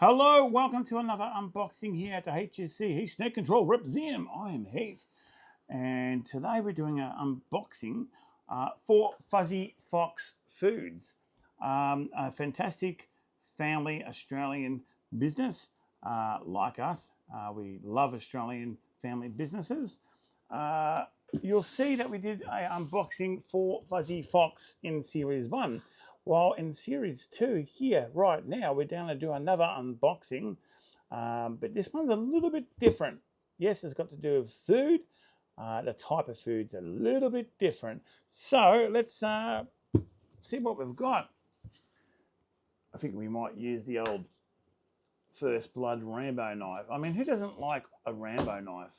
Hello, welcome to another unboxing here at the H.S.C. Heat Snake Control Museum. I am Heath, and today we're doing an unboxing for Fuzzy Fox Foods, a fantastic family Australian business like us. We love Australian family businesses. Uh, you'll see that we did an unboxing for Fuzzy Fox in Series 1. While in Series 2 here, right now, we're down to do another unboxing, but this one's a little bit different. Yes, it's got to do with food. The type of food's a little bit different. So let's see what we've got. I think we might use the old First Blood Rambo knife. I mean, who doesn't like a Rambo knife?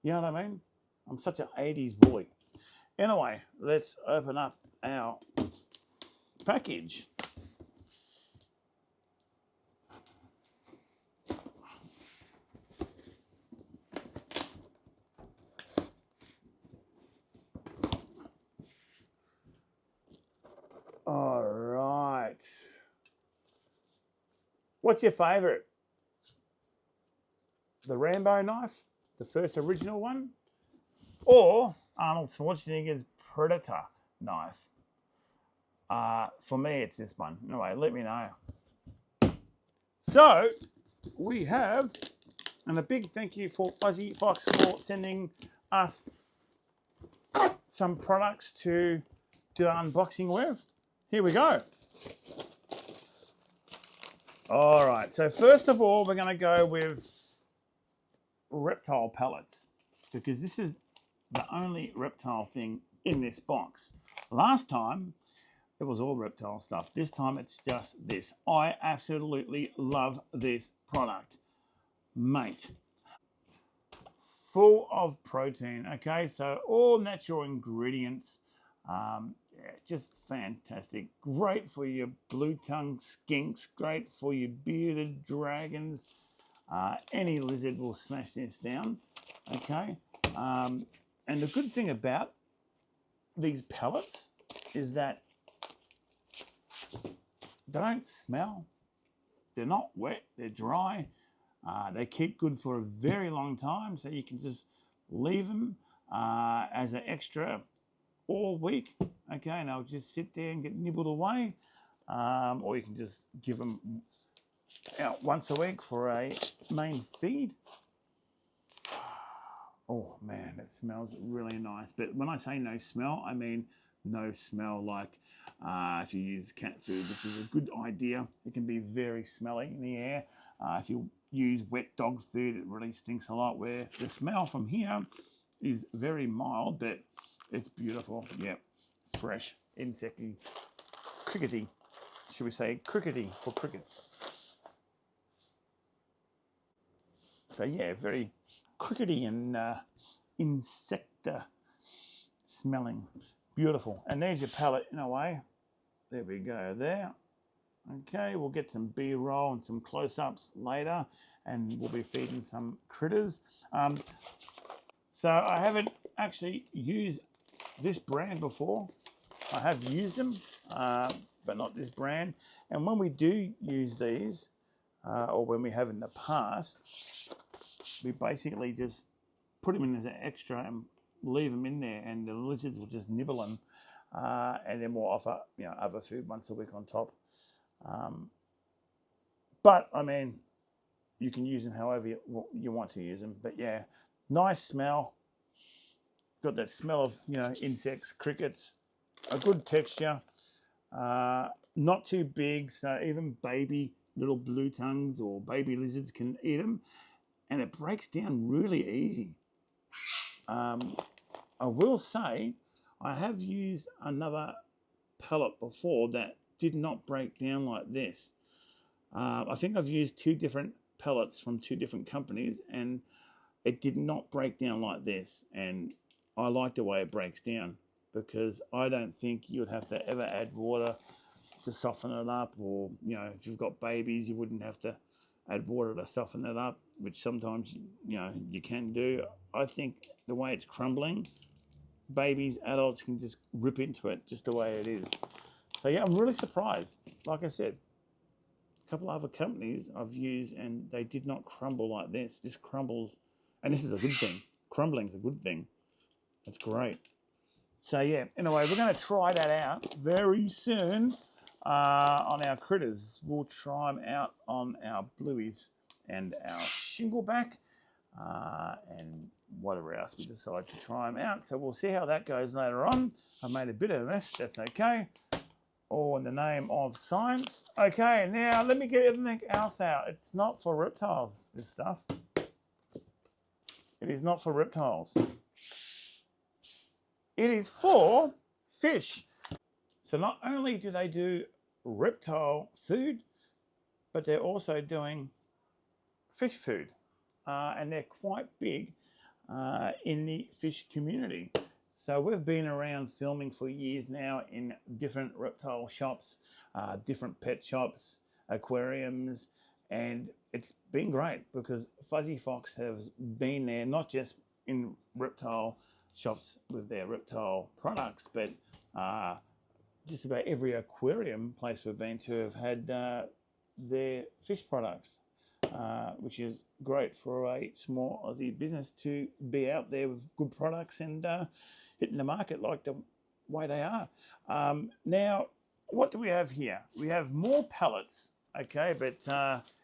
You know what I mean? I'm such an 80s boy. Anyway, let's open up our package. All right. What's your favorite? The Rambo knife, the first original one, or Arnold Schwarzenegger's Predator knife? For me, it's this one. Anyway, let me know. So we have, and a big thank you for Fuzzy Fox for sending us some products to do an unboxing with. Here we go. All right, so first of all, we're going to go with reptile pellets because this is the only reptile thing in this box. Last time, it was all reptile stuff. This time, it's just this. I absolutely love this product, mate. Full of protein, okay? So all natural ingredients. Yeah, just fantastic. Great for your blue-tongued skinks. Great for your bearded dragons. Any lizard will smash this down, okay? And the good thing about these pellets is that they don't smell. They're not wet. They're dry. They keep good for a very long time, so you can just leave them as an extra all week, okay? And they'll just sit there and get nibbled away, or you can just give them out once a week for a main feed. Oh man, it smells really nice. But when I say no smell, I mean no smell like if you use cat food, which is a good idea. It can be very smelly in the air. If you use wet dog food, it really stinks a lot, where the smell from here is very mild, but it's beautiful. Yeah, fresh, insecty, crickety. Should we say crickety for crickets? So yeah, very crickety and insecta smelling. Beautiful. And there's your palette in a way. There we go there. Okay, we'll get some B-roll and some close-ups later, and we'll be feeding some critters. So I haven't actually used this brand before. I have used them, but not this brand. And when we do use these, or when we have in the past, we basically just put them in as an extra and leave them in there, and the lizards will just nibble them, and then we'll offer other food once a week on top. But I mean, you can use them however you want to use them. But yeah, nice smell. Got that smell of insects, crickets, a good texture. Not too big, so even baby little blue tongues or baby lizards can eat them, and it breaks down really easy. I will say I have used another pellet before that did not break down like this. I think I've used two different pellets from two different companies, and it did not break down like this. And I like the way it breaks down, because I don't think you'd have to ever add water to soften it up, or if you've got babies, you wouldn't have to add water to soften it up, which sometimes you can do. I think the way it's crumbling, babies, adults can just rip into it just the way it is. So yeah, I'm really surprised. Like I said, A couple of other companies I've used and they did not crumble like this. This crumbles, and this is a good thing. Crumbling's a good thing. That's great. So yeah, anyway, we're going to try that out very soon on our critters. We'll try them out on our blueies and our shingleback and whatever else we decide to try them out. So we'll see how that goes later on. I've made a bit of a mess, that's okay. All in the name of science. Okay, now let me get everything else out. It's not for reptiles, this stuff. It is not for reptiles. It is for fish. So not only do they do reptile food, but they're also doing fish food. And they're quite big in the fish community. So we've been around filming for years now in different reptile shops, different pet shops, aquariums, and it's been great because Fuzzy Fox has been there, not just in reptile shops with their reptile products, but just about every aquarium place we've been to have had their fish products, which is great for a small Aussie business to be out there with good products and hitting the market like the way they are. Now, what do we have here? We have more pellets, okay, but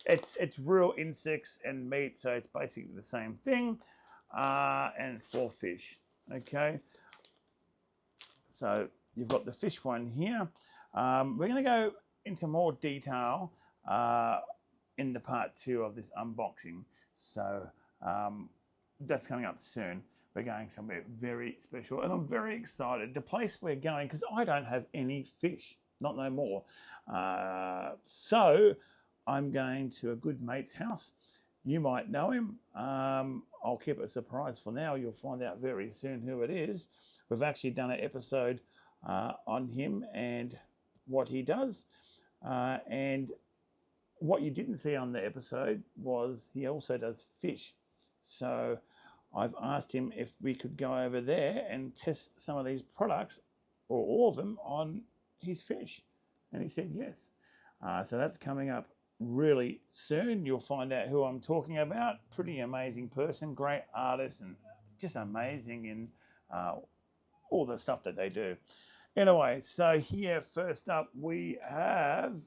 it's real insects and meat, so it's basically the same thing, and it's for fish, okay. So you've got the fish one here. We're going to go into more detail in the part 2 of this unboxing. So that's coming up soon. We're going somewhere very special and I'm very excited. The place we're going, because I don't have any fish, not no more. So I'm going to a good mate's house. You might know him. I'll keep it a surprise for now. You'll find out very soon who it is. We've actually done an episode on him and what he does. And what you didn't see on the episode was he also does fish. So I've asked him if we could go over there and test some of these products, or all of them, on his fish. And he said yes. So that's coming up really soon. You'll find out who I'm talking about. Pretty amazing person, great artist, and just amazing in all the stuff that they do. Anyway, so here first up we have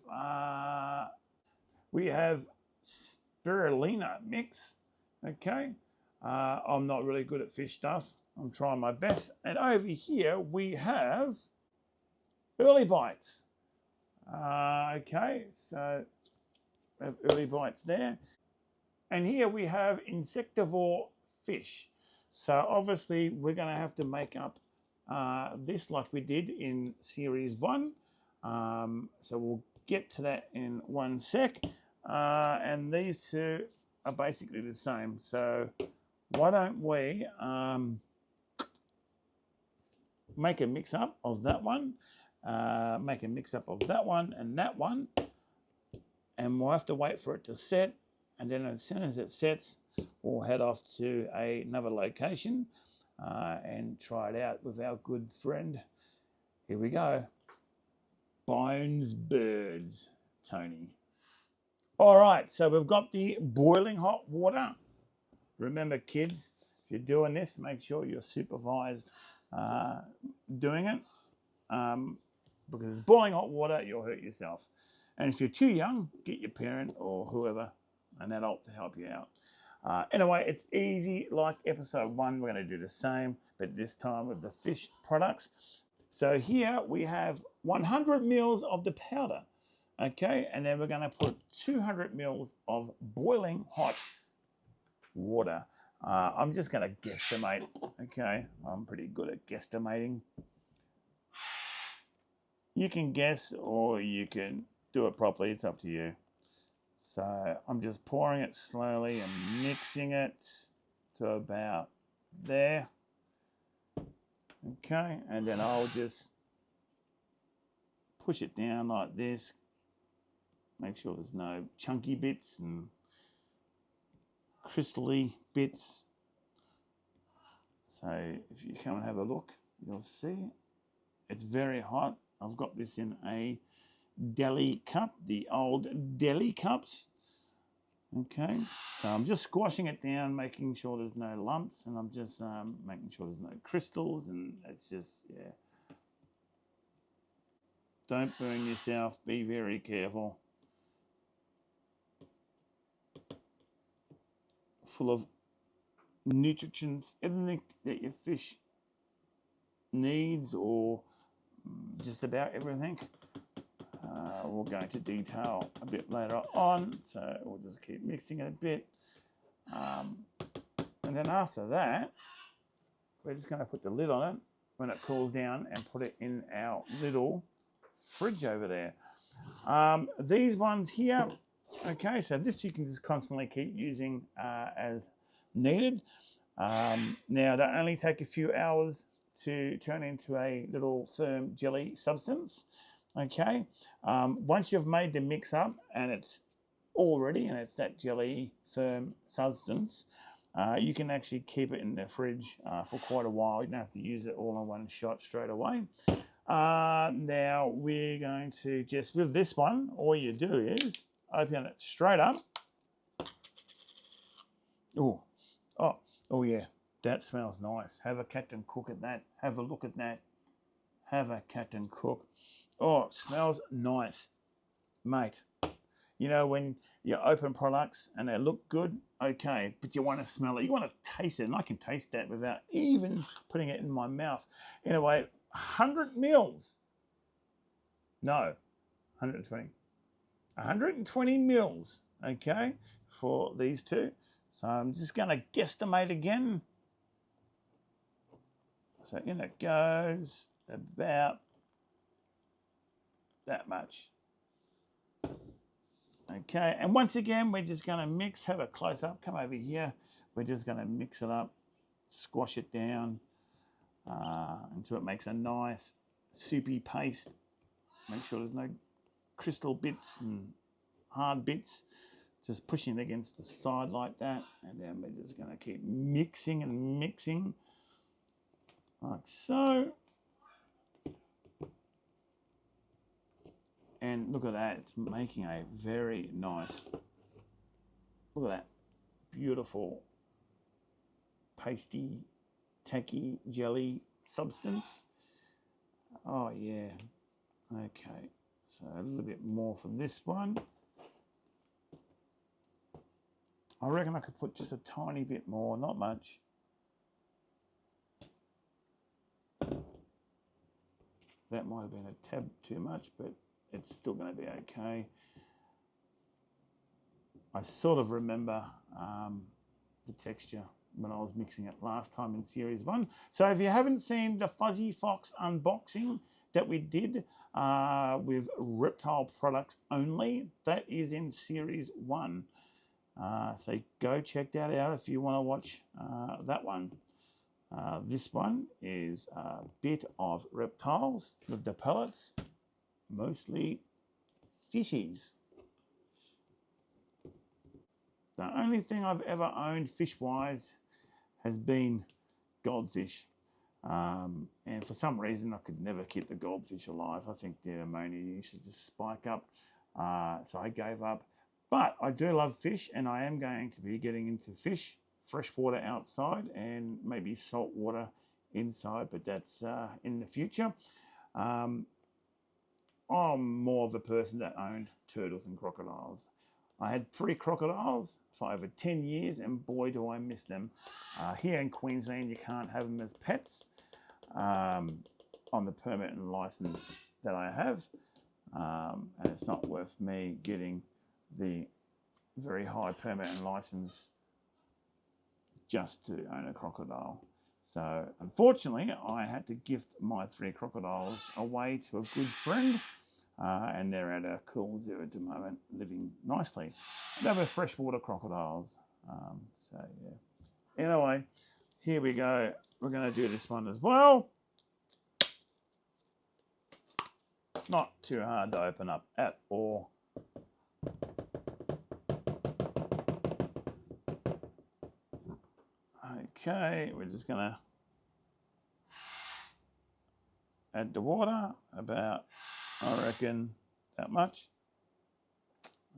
spirulina mix. Okay, I'm not really good at fish stuff. I'm trying my best. And over here we have early bites. Okay, so we have early bites there. And here we have insectivore fish. So obviously we're going to have to make up this like we did in series 1. So we'll get to that in one sec. And these two are basically the same. So why don't we make a mix up of that one, make a mix up of that one and that one, and we'll have to wait for it to set, and then as soon as it sets we'll head off to another location and try it out with our good friend. Here we go. Bones Birds, Tony. All right, so we've got the boiling hot water. Remember, kids, if you're doing this, make sure you're supervised doing it, because it's boiling hot water, you'll hurt yourself. And if you're too young, get your parent or whoever, an adult, to help you out. Anyway, it's easy like episode 1. We're going to do the same, but this time with the fish products. So here we have 100 mils of the powder, okay, and then we're going to put 200 mils of boiling hot water. I'm just going to guesstimate, okay. I'm pretty good at guesstimating. You can guess or you can do it properly, it's up to you. So I'm just pouring it slowly and mixing it to about there. Okay, and then I'll just push it down like this. Make sure there's no chunky bits and crystally bits. So if you come and have a look, you'll see it's very hot. I've got this in a deli cup, the old deli cups. Okay, so I'm just squashing it down, making sure there's no lumps, and I'm just making sure there's no crystals, and it's just, yeah. Don't burn yourself, be very careful. Full of nutrients, everything that your fish needs, or just about everything. We'll go into detail a bit later on, so we'll just keep mixing it a bit. And then after that, we're just going to put the lid on it when it cools down and put it in our little fridge over there. These ones here, okay, so this you can just constantly keep using as needed. Now, they only take a few hours to turn into a little firm jelly substance. Okay, once you've made the mix up and it's all ready and it's that jelly firm substance, you can actually keep it in the fridge for quite a while. You don't have to use it all in one shot straight away. Now we're going to just, with this one, all you do is open it straight up. Oh yeah, that smells nice. Have a cat and cook at that. Have a look at that. Have a cat and cook. Oh, it smells nice, mate. You know, when you open products and they look good, okay, but you want to smell it. You want to taste it, and I can taste that without even putting it in my mouth. Anyway, 100 mils. No, 120. 120 mils, okay, for these two. So I'm just going to guesstimate again. So in it goes, about that much. Okay, and once again, we're just going to mix, have a close up, come over here. We're just going to mix it up, squash it down until it makes a nice soupy paste. Make sure there's no crystal bits and hard bits. Just pushing it against the side like that. And then we're just going to keep mixing and mixing like so. And look at that, it's making a very nice, look at that, beautiful pasty, tacky jelly substance. Oh yeah, okay, so a little bit more for this one. I reckon I could put just a tiny bit more, not much. That might have been a tad too much, but it's still going to be okay. I sort of remember the texture when I was mixing it last time in series 1. So if you haven't seen the Fuzzy Fox unboxing that we did with reptile products only, that is in series 1. So go check that out if you want to watch that one. This one is a bit of reptiles with the pellets, mostly fishies. The only thing I've ever owned fish-wise has been goldfish. And for some reason, I could never keep the goldfish alive. I think the ammonia used to just spike up. So I gave up. But I do love fish, and I am going to be getting into fish, freshwater outside, and maybe saltwater inside, but that's in the future. I'm more of a person that owned turtles and crocodiles. I had 3 crocodiles for over 10 years, and boy, do I miss them. Here in Queensland, you can't have them as pets on the permit and license that I have, and it's not worth me getting the very high permit and license just to own a crocodile. So unfortunately, I had to gift my 3 crocodiles away to a good friend, and they're at a cool zoo at the moment, living nicely. They were freshwater crocodiles. So yeah. Anyway, here we go. We're going to do this one as well. Not too hard to open up at all. Okay, we're just going to add the water, about, I reckon, that much.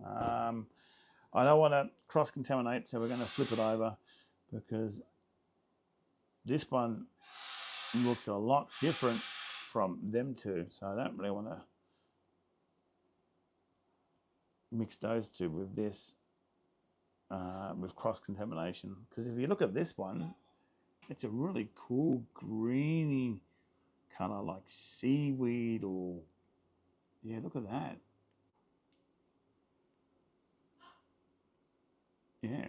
I don't want to cross-contaminate, so we're going to flip it over because this one looks a lot different from them two. So I don't really want to mix those two with this, with cross-contamination. Because if you look at this one, it's a really cool greeny color like seaweed or, yeah, look at that. Yeah,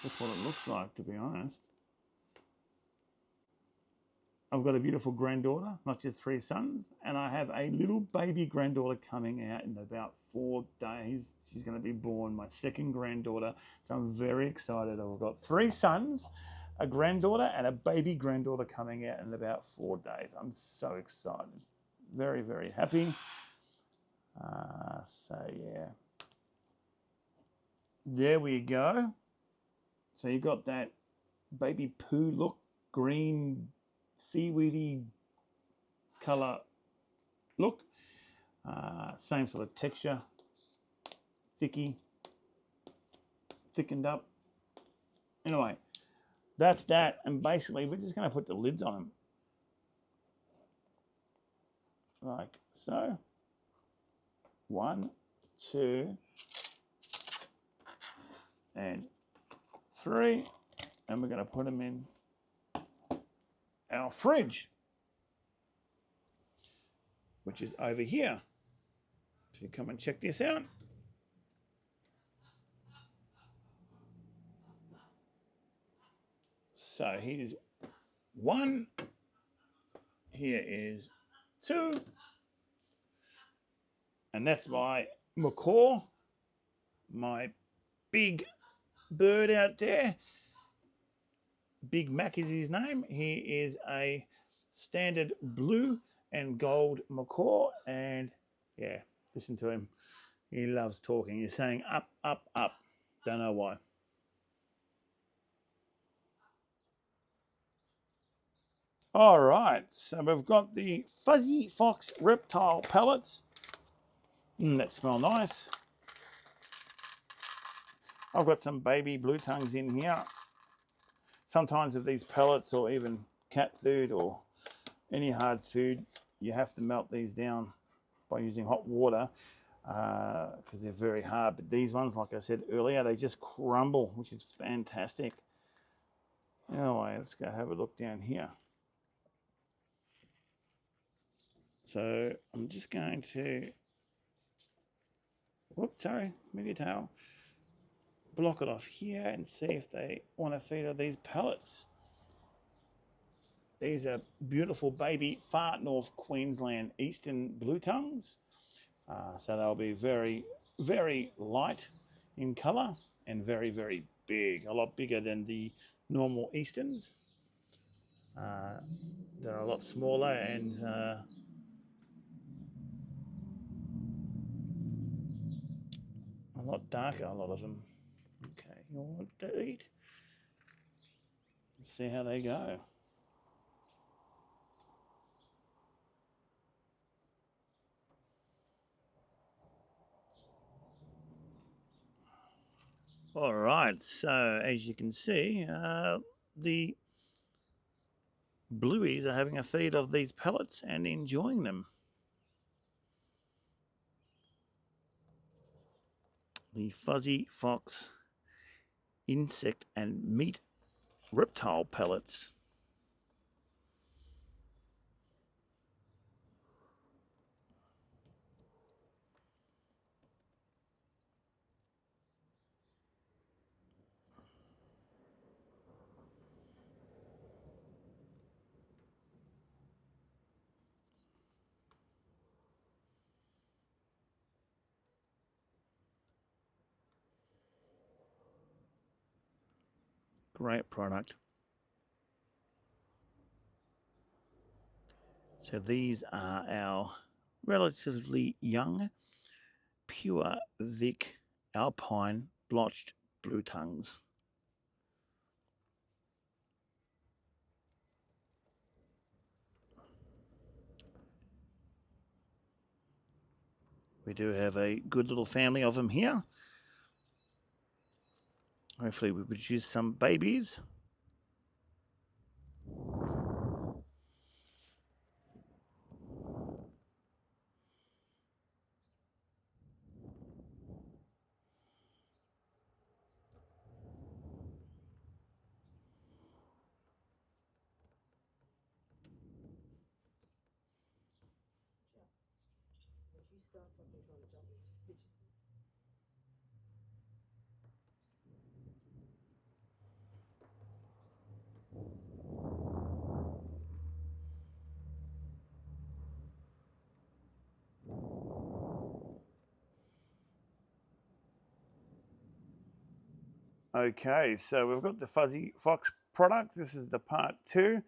that's what it looks like, to be honest. I've got a beautiful granddaughter, not just 3 sons, and I have a little baby granddaughter coming out in about 4 days. She's going to be born, my second granddaughter, so I'm very excited. I've got 3 sons, a granddaughter, and a baby granddaughter coming out in about 4 days. I'm so excited. Very, very happy. So, yeah. There we go. So you got that baby poo look, green, seaweedy color look. Same sort of texture, thickened up. Anyway, that's that. And basically, we're just going to put the lids on them. Like so. 1, 2, and 3. And we're going to put them in our fridge, which is over here. So you come and check this out. So here's 1. Here is 2. And that's my macaw, my big bird out there. Big Mac is his name. He is a standard blue and gold macaw. And yeah, listen to him. He loves talking. He's saying up, up, up. Don't know why. All right, so we've got the Fuzzy Fox reptile pellets. That smell nice. I've got some baby blue tongues in here. Sometimes with these pellets or even cat food or any hard food, you have to melt these down by using hot water because they're very hard. But these ones, like I said earlier, they just crumble, which is fantastic. Anyway, let's go have a look down here. So I'm just going to, whoops, sorry, move your tail. Block it off here and see if they want to feed on these pellets. These are beautiful baby far north Queensland eastern blue tongues. So they'll be very, very light in colour and very, very big, a lot bigger than the normal easterns. They're a lot smaller and a lot darker, a lot of them. Okay, you want to eat? Let's see how they go. All right, so as you can see, the blueies are having a feed of these pellets and enjoying them. The Fuzzy Fox insect and meat reptile pellets. Great product. So these are our relatively young, pure Vic Alpine blotched blue tongues. We do have a good little family of them here. Hopefully we produce some babies. Okay, so we've got the Fuzzy Fox products. This is the part 2.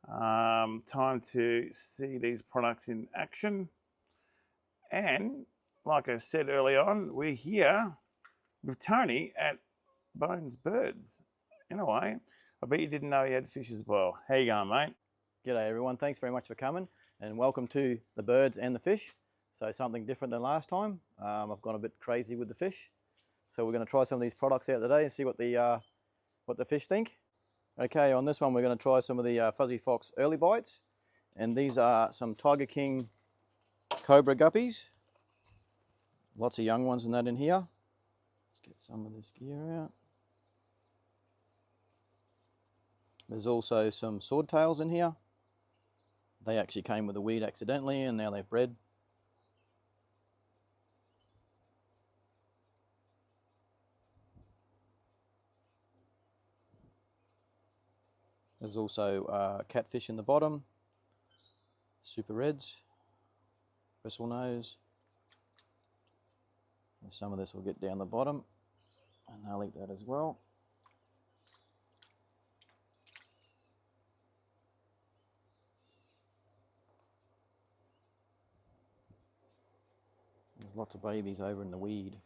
Time to see these products in action. And like I said early on, we're here with Tony at Bones Birds. Anyway, I bet you didn't know he had fish as well. How you going, mate? G'day everyone, thanks very much for coming and welcome to the birds and the fish. So something different than last time. I've gone a bit crazy with the fish. So we're going to try some of these products out today and see what the fish think. Okay, on this one we're going to try some of the Fuzzy Fox early bites. And these are some Tiger King cobra guppies. Lots of young ones in that in here. Let's get some of this gear out. There's also some swordtails in here. They actually came with a weed accidentally and now they've bred. There's also catfish in the bottom, super reds, bristle nose. And some of this will get down the bottom and they'll eat that as well. There's lots of babies over in the weed.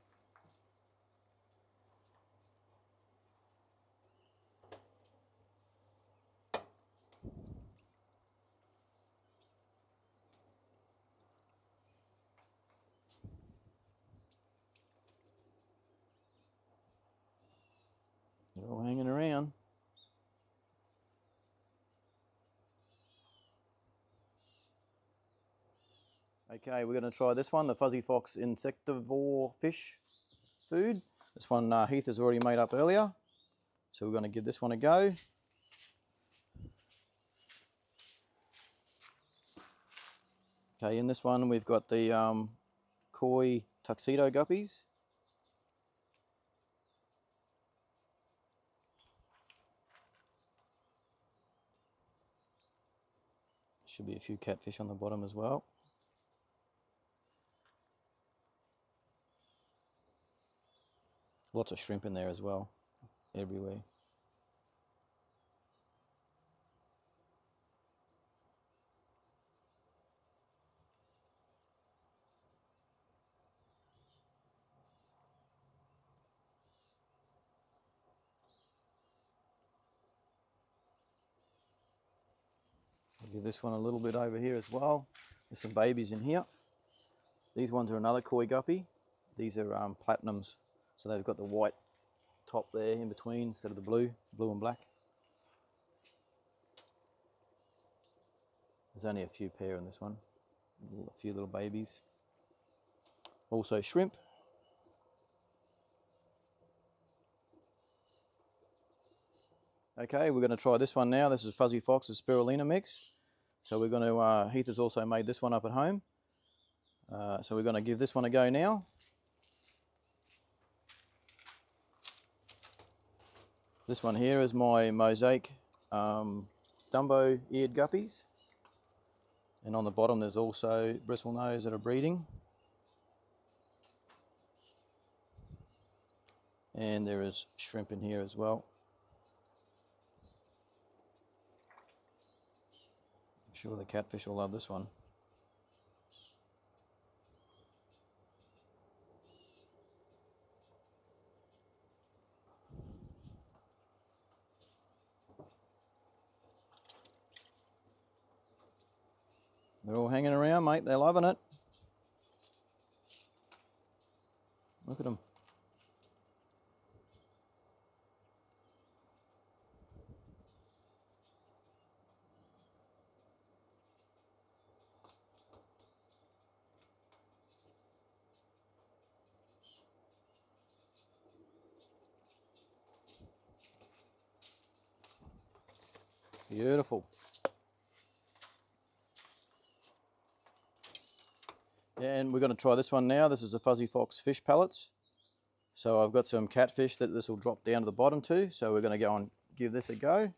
They're all hanging around. Okay, we're going to try this one, the Fuzzy Fox insectivore fish food. This one Heath has already made up earlier, so we're going to give this one a go. Okay, in this one we've got the koi tuxedo guppies. Should be a few catfish on the bottom as well. Lots of shrimp in there as well, everywhere. I'll give this one a little bit over here as well. There's some babies in here. These ones are another koi guppy. These are platinums, so they've got the white top there in between instead of the blue and black. There's only a few pair in this one, a few little babies. Also shrimp. Okay, we're going to try this one now. This is Fuzzy Fox's spirulina mix. So we're going to, Heath has also made this one up at home. So we're going to give this one a go now. This one here is my mosaic Dumbo-eared guppies. And on the bottom there's also bristlenose that are breeding. And there is shrimp in here as well. I'm sure the catfish will love this one. They're all hanging around, mate. They're loving it. Look at them. Beautiful. And we're going to try this one now. This is a Fuzzy Fox fish pellets. So I've got some catfish that this will drop down to the bottom to. So we're going to go and give this a go.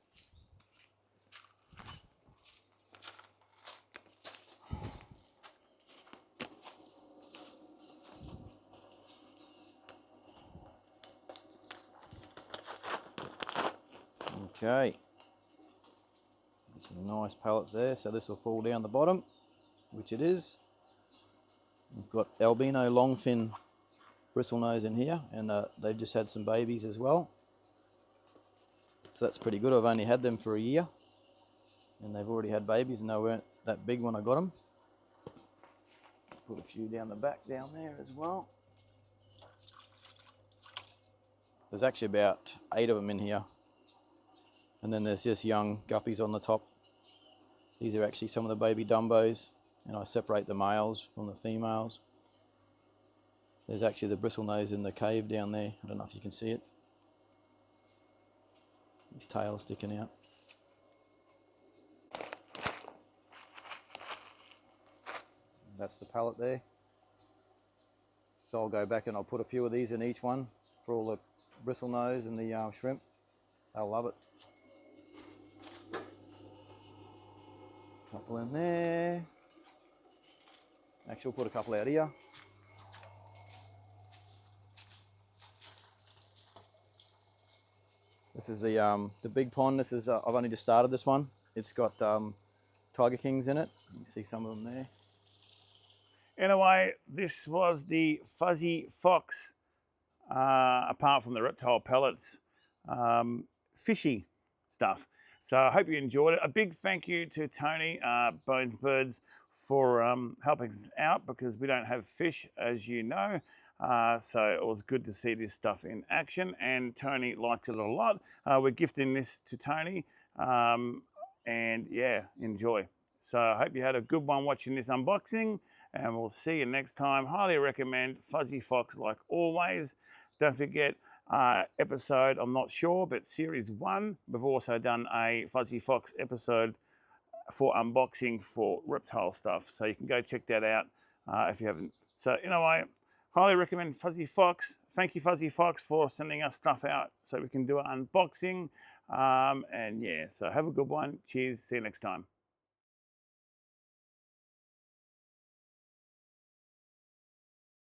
Okay. Some nice pellets there. So this will fall down the bottom, which it is. We've got albino longfin bristlenose in here, and they've just had some babies as well. So that's pretty good. I've only had them for a year, and they've already had babies, and they weren't that big when I got them. Put a few down the back down there as well. There's actually about 8 of them in here. And then there's just young guppies on the top. These are actually some of the baby dumbos, and I separate the males from the females. There's actually the bristlenose in the cave down there. I don't know if you can see it. His tail sticking out. That's the pellet there. So I'll go back and I'll put a few of these in each one for all the bristlenose and the shrimp. They'll love it. Couple in there. Actually, we'll put a couple out here. This is the big pond. This is I've only just started this one. It's got tiger kings in it. You can see some of them there. Anyway, this was the Fuzzy Fox, apart from the reptile pellets, fishy stuff. So I hope you enjoyed it. A big thank you to Tony, Bones Birds, for helping us out, because we don't have fish, as you know. So it was good to see this stuff in action, and Tony liked it a lot. We're gifting this to Tony, and yeah, enjoy. So I hope you had a good one watching this unboxing, and we'll see you next time. Highly recommend Fuzzy Fox like always. Don't forget episode, I'm not sure, but series 1. We've also done a Fuzzy Fox episode for unboxing for reptile stuff. So you can go check that out if you haven't. So anyway, highly recommend Fuzzy Fox. Thank you, Fuzzy Fox, for sending us stuff out so we can do an unboxing. And yeah, so have a good one. Cheers. See you next time.